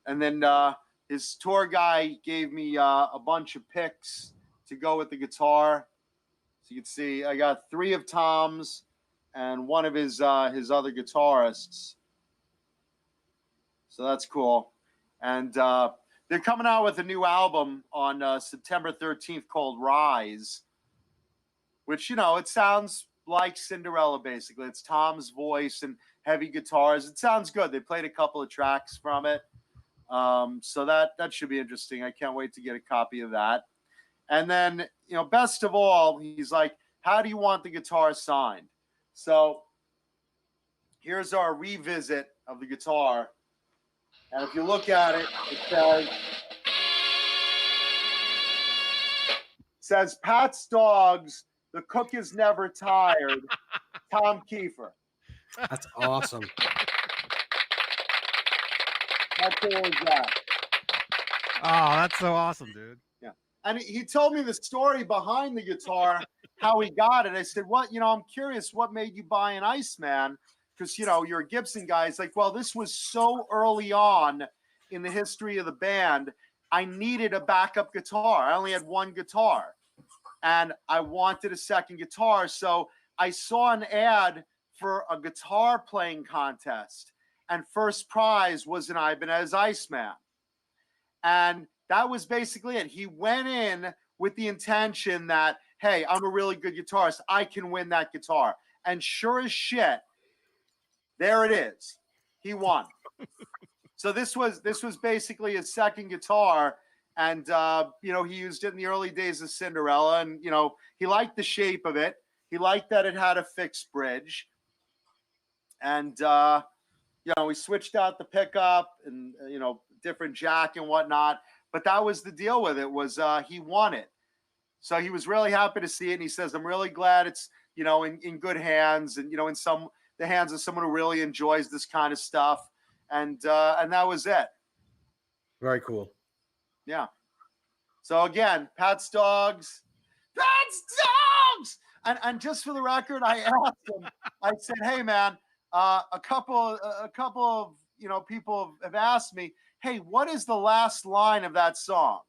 And then his tour guy gave me a bunch of picks to go with the guitar. So you can see I got 3 of Tom's and 1 of his other guitarists. So that's cool. And they're coming out with a new album on September 13th called Rise, which, it sounds like Cinderella, basically. It's Tom's voice and heavy guitars. It sounds good. They played a couple of tracks from it. So that should be interesting. I can't wait to get a copy of that. And then, best of all, he's like, how do you want the guitar signed? So here's our revisit of the guitar. And if you look at it, it says Pat's Dogs, the cook is never tired, Tom Kiefer. That's awesome. How cool is that? Oh, that's so awesome, dude. Yeah. And he told me the story behind the guitar, how he got it. I said, what, I'm curious, what made you buy an Iceman? Because, you're a Gibson guy. It's like, well, this was so early on in the history of the band. I needed a backup guitar. I only had 1 guitar. And I wanted a second guitar. So I saw an ad for a guitar playing contest. And first prize was an Ibanez Iceman. And that was basically it. He went in with the intention that, hey, I'm a really good guitarist. I can win that guitar. And sure as shit, there it is. He won. So this was basically his second guitar. And, he used it in the early days of Cinderella. And, he liked the shape of it. He liked that it had a fixed bridge. And, we switched out the pickup and, different jack and whatnot. But that was the deal with it, was he won it. So he was really happy to see it. And he says, I'm really glad it's, in good hands and, in the hands of someone who really enjoys this kind of stuff. And that was it. Very cool. Yeah. So again, Pat's Dogs. And just for the record, I asked him, I said, hey man, a couple of, people have asked me, hey, what is the last line of that song?